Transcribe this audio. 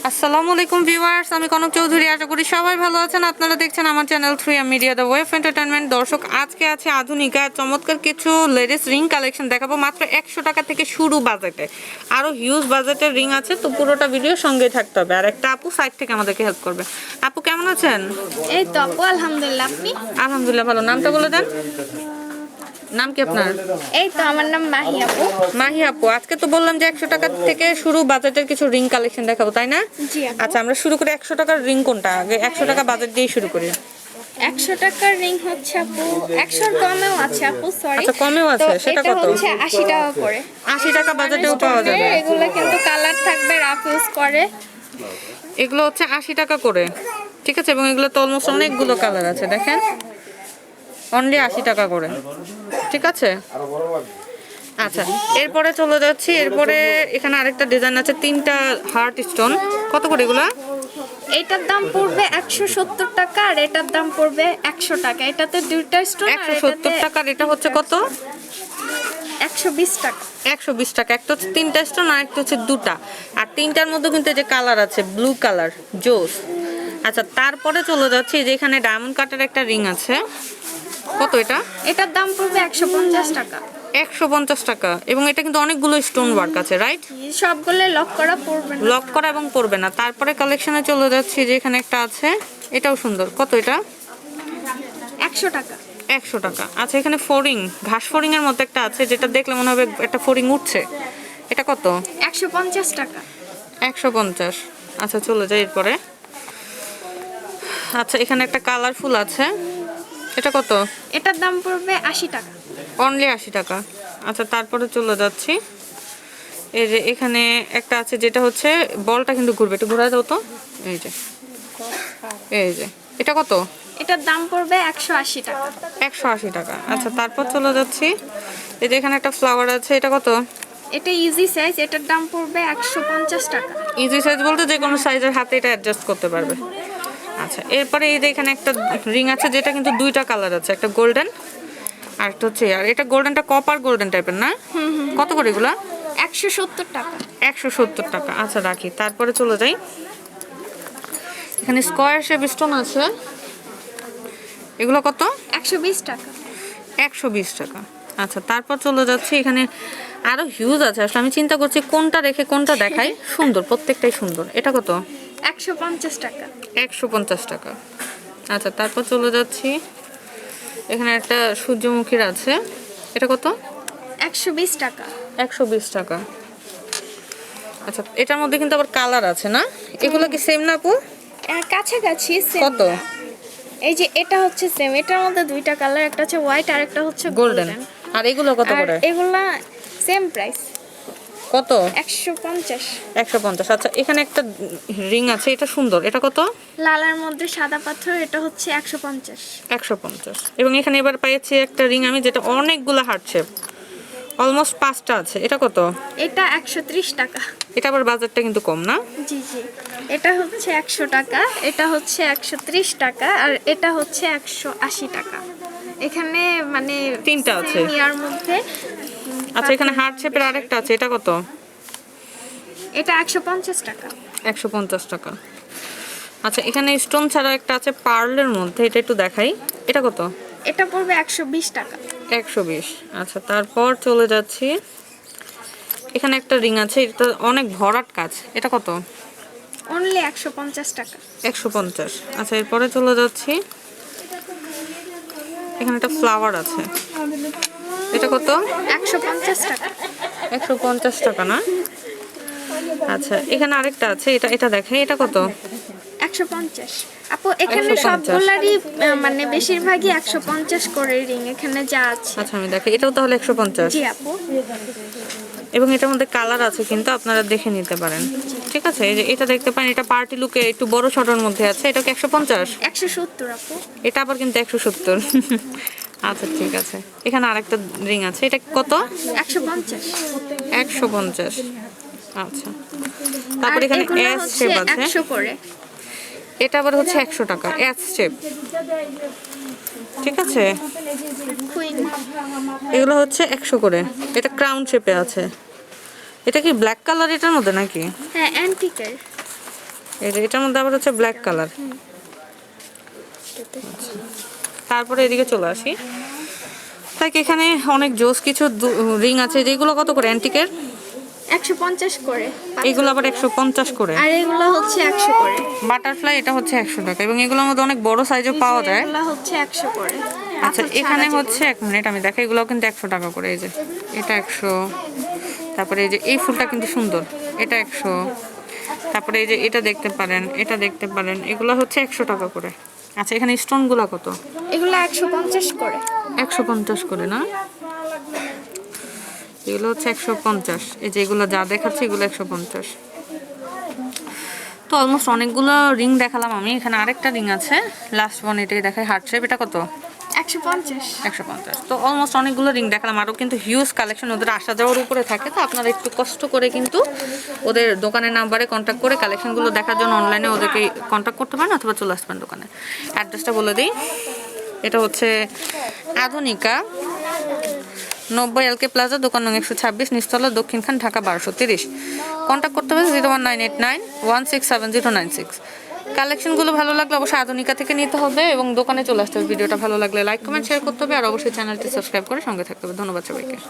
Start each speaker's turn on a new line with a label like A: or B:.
A: আসসালামু আলাইকুম ভিউয়ার্স, আমি কনক চৌধুরী। আশা করি সবাই ভালো আছেন। আপনারা দেখছেন আমার channel 3M media the way of entertainment. দর্শক, আজকে আছে আধুনিকা চমৎকার কিছু লেডিস রিং কালেকশন দেখাবো মাত্র 100 টাকা থেকে শুরু বাজেটে। আরও হিউজ বাজেটের রিং আছে, তো পুরোটা ভিডিও সঙ্গেই থাকতে হবে। আর একটা আপু সাইড থেকে আমাদেরকে হেল্প করবে। আপু কেমন আছেন?
B: এই তো আপু আলহামদুলিল্লাহ। আপনি?
A: আলহামদুলিল্লাহ ভালো। নামটা বলে দেন। নাম কি আপনার?
B: এই তো আমার নাম মাহি আপু।
A: মাহি আপু, আজকে তো বললাম যে 100 টাকা থেকে শুরু বাজেটের কিছু রিং কালেকশন দেখাবো, তাই না?
B: জি আপু।
A: আচ্ছা, আমরা শুরু করি 100 টাকার রিং কোনটা? আগে 100 টাকা বাজেট দিয়ে শুরু করি।
B: 100 টাকার রিং হচ্ছে আপু 100 এর কমেও আছে আপু, সরি।
A: আচ্ছা, কমেও আছে, সেটা
B: এটা
A: কত?
B: হচ্ছে 80 টাকা করে।
A: 80 টাকা বাজেটেও পাওয়া যাবে।
B: এগুলো কিন্তু কালার থাকবে, রাফ ইউজ করে।
A: এগুলো হচ্ছে 80 টাকা করে, ঠিক আছে। এবং এগুলো তো অলমোস্ট অনেকগুলো কালার আছে, দেখেন। অনলি 80 টাকা করে, ঠিক আছে। আচ্ছা, এরপরে চলে যাচ্ছি। এরপরে এখানে আরেকটা ডিজাইন আছে, 3টা হার্ট স্টোন। কত করে এগুলা?
B: এটার দাম পড়বে 170 টাকা আর এটার দাম পড়বে 100 টাকা। এটাতে দুইটা স্টোন আর
A: 170 টাকার। এটা হচ্ছে কত?
B: 120 টাকা।
A: 120 টাকা। একটা হচ্ছে 3টা স্টোন আর একটা হচ্ছে 2টা। আর 3টার মধ্যে কিন্তু এই যে কালার আছে, ব্লু কালার, জোস। আচ্ছা, তারপরে চলে যাচ্ছি যে এখানে ডায়মন্ড কাটের একটা রিং আছে। কত এটা?
B: এটার দাম পড়বে 150 টাকা।
A: 150 টাকা। এবং এটা কিন্তু অনেকগুলো স্টোন ওয়ার্ক আছে, রাইট?
B: সবগুলো লক করা পড়বে না।
A: লক করা এবং পড়বে না। তারপরে কালেকশনে চলে যাচ্ছি যে এখানে একটা আছে, এটাও সুন্দর। কত এটা?
B: 100 টাকা।
A: 100 টাকা। আচ্ছা, এখানে ফোরিং, ঘাস ফোরিং এর মধ্যে একটা আছে, যেটা দেখলে মনে হবে একটা ফোরিং উঠছে। এটা কত?
B: 150 টাকা।
A: 150। আচ্ছা, চলে যাই এরপরে। আচ্ছা, এখানে একটা কালারফুল আছে, এটা কত?
B: এটার দাম পড়বে 80 টাকা।
A: অনলি 80 টাকা। আচ্ছা, তারপরে চলে যাচ্ছি। এই যে এখানে একটা আছে, যেটা হচ্ছে বলটা কিন্তু ঘুরবে, একটু ঘোরা দাও তো। এই যে, এই যে, এটা কত?
B: এটার দাম পড়বে 180 টাকা।
A: 180 টাকা। আচ্ছা, তারপর চলে যাচ্ছি। এই যে এখানে একটা ফ্লাওয়ার আছে, এটা কত?
B: এটা ইজি সাইজ, এটার দাম পড়বে 150 টাকা।
A: ইজি সাইজ বলতে যে কোনো সাইজের হাতে এটা অ্যাডজাস্ট করতে পারবে। আচ্ছা, এরপরে এই যে এখানে একটা রিং আছে, যেটা কিন্তু 2টা কালার আছে, একটা গোল্ডেন আর একটা হচ্ছে, আর এটা গোল্ডেনটা কপার গোল্ডেন টাইপের না? কত করে এগুলা?
B: 170 টাকা।
A: 170 টাকা। আচ্ছা, রাখি। তারপরে চলে যাই। এখানে স্কোয়ার শেপ স্টোন আছে, এগুলো কত?
B: 120 টাকা।
A: 120 টাকা। আচ্ছা, তারপর চলে যাচ্ছি। এখানে আরো হিউজ আছে, আসলে আমি চিন্তা করছি কোনটা রেখে কোনটা দেখাই। সুন্দর, প্রত্যেকটাই সুন্দর। এটা কত?
B: 150 টাকা।
A: 150 টাকা। আচ্ছা, তারপর চলে যাচ্ছি। এখানে একটা সূর্যমুখীর আছে, এটা কত?
B: 120 টাকা।
A: 120 টাকা। আচ্ছা, এটার মধ্যে কিন্তু আবার কালার আছে না? এগুলো কি সেম না আপু?
B: কাছাকাছি সেম।
A: কত?
B: এই যে এটা হচ্ছে সেম, এটার মধ্যে দুইটা কালার, একটা হচ্ছে হোয়াইট আর একটা হচ্ছে
A: গোল্ডেন।
B: গোল্ডেন।
A: আর এগুলো কত
B: আর
A: করে?
B: এগুলা সেম প্রাইস।
A: কত?
B: 150।
A: 150। আচ্ছা, এখানে একটা রিং আছে, এটা সুন্দর। এটা কত?
B: লালের মধ্যে সাদা পাথর, এটা হচ্ছে 150।
A: 150। এবং এখানে এবার পেয়েছি একটা রিং আমি, যেটা অনেকগুলো হার্ট শেপ, অলমোস্ট 5টা আছে। এটা কত?
B: এটা 130 টাকা।
A: এটা আবার বাজারটা কিন্তু কম না?
B: জি জি। এটা হচ্ছে 100 টাকা, এটা হচ্ছে 130 টাকা আর এটা হচ্ছে 180 টাকা। এখানে মানে
A: 3টা আছে
B: ইয়ার মধ্যে।
A: আচ্ছা, এখানে হার্ট শেপের আরেকটা আছে, এটা কত?
B: এটা 150 টাকা।
A: 150 টাকা। আচ্ছা, এখানে স্টোন ছাড়া একটা আছে পার্লের মধ্যে, এটা একটু দেখাই। এটা কত?
B: এটা পড়বে 120 টাকা।
A: 120। আচ্ছা, তারপর চলে যাচ্ছি। এখানে একটা রিং আছে, এটা অনেক ভরাট কাজ, এটা কত?
B: অনলি 150 টাকা।
A: 150। আচ্ছা, এরপরে চলে যাচ্ছি। এখানে একটা ফ্লাওয়ার আছে, এটা কত?
B: 150 টাকা।
A: 150 টাকা না? আচ্ছা, এখানে আরেকটা আছে, এটা এটা দেখাই। এটা কত?
B: 150। আপু এখানে
A: 150
B: সবগুলারই মানে বেশিরভাগই 150 করে রিং এখানে যা আছে।
A: আচ্ছা, আমি দেখাই। এটাও তাহলে 150।
B: জি আপু।
A: এবং এটার মধ্যে কালার আছে, কিন্তু আপনারা দেখে নিতে পারেন, ঠিক আছে। এই যে এটা দেখতে পারেন, এটা পার্টি লুকে একটু বড় সড়োর মধ্যে আছে, এটা কি 150?
B: 170 আপু।
A: এটা আবার কিন্তু 170। আচ্ছা, ঠিক আছে। এখানে আরেকটা রিং আছে, এটা কত?
B: 150।
A: 150। আচ্ছা, তারপর এখানে এস শেপ আছে,
B: 100 করে।
A: এটা আবার হচ্ছে 100 টাকা, এস শেপ, ঠিক আছে।
B: কুইন।
A: এগুলো হচ্ছে 100 করে। এটা ক্রাউন শেপে আছে। এটা কি ব্ল্যাক কালার এটার মধ্যে নাকি?
B: হ্যাঁ, অ্যান্টিকের।
A: এই যে এটার মধ্যে আবার হচ্ছে ব্ল্যাক কালার। তারপরে এদিকে চলে আসি, তাই এখানে অনেক জোস কিছু রিং আছে, যেগুলো কত করে অ্যান্টিকের?
B: 150 করে।
A: এগুলো আবার 150 করে।
B: আর এগুলো হচ্ছে 100 করে।
A: বাটারফ্লাই এটা হচ্ছে 100 টাকা, এবং এগুলোর মধ্যে অনেক বড় সাইজও পাওয়া যায়।
B: এগুলো হচ্ছে 100 করে।
A: আচ্ছা এখানে হচ্ছে, এক মিনিট আমি দেখাই, এগুলো কিন্তু 100 টাকা করে। এই যে এটা 100, তারপরে এই যে এই ফুলটা কিন্তু সুন্দর, এটা 100, তারপরে এই যে এটা দেখতে পারেন, এটা দেখতে পারেন, এগুলো হচ্ছে 100 টাকা করে। আচ্ছা এখানে স্টোনগুলো কত?
B: এগুলো 150 করে।
A: 150 করে না, এগুলো হচ্ছে 150। এই যে এগুলো যা দেখাচ্ছে এগুলো 150। তো অলমোস্ট অনেকগুলো রিং দেখালাম আমি, এখানে আরেকটা রিং আছে লাস্ট ওয়ান, এটাই দেখাই, হার্ট শেপ। এটা কত?
B: 150।
A: 150। তো অলমোস্ট অনেকগুলো রিং দেখালাম, আরও কিন্তু হিউজ কালেকশন ওদের আসা যাওয়ার উপরে থাকে। তো আপনারা একটু কষ্ট করে কিন্তু ওদের দোকানের নাম্বারে কন্ট্যাক্ট করে কালেকশনগুলো দেখার জন্য অনলাইনে ওদেরকে কন্ট্যাক্ট করতে পারেন, অথবা চলে আসবেন দোকানে। অ্যাড্রেসটা বলে দিই, এটা হচ্ছে আধুনিকা 90 LK প্লাজা, দোকান নং 126, নিচতলা, দক্ষিণখান, ঢাকা 1230। কন্ট্যাক্ট করতে হবে 01989167096। কালেকশনগুলো ভালো লাগলে অবশ্যই আধুনিকা থেকে নিতে হবে এবং দোকানে চলে আসতে হবে। ভিডিওটা ভালো লাগলে লাইক কমেন্ট শেয়ার করতে হবে, আর অবশ্যই চ্যানেলটি সাবস্ক্রাইব করে সঙ্গে থাকতে হবে। ধন্যবাদ সবাইকে।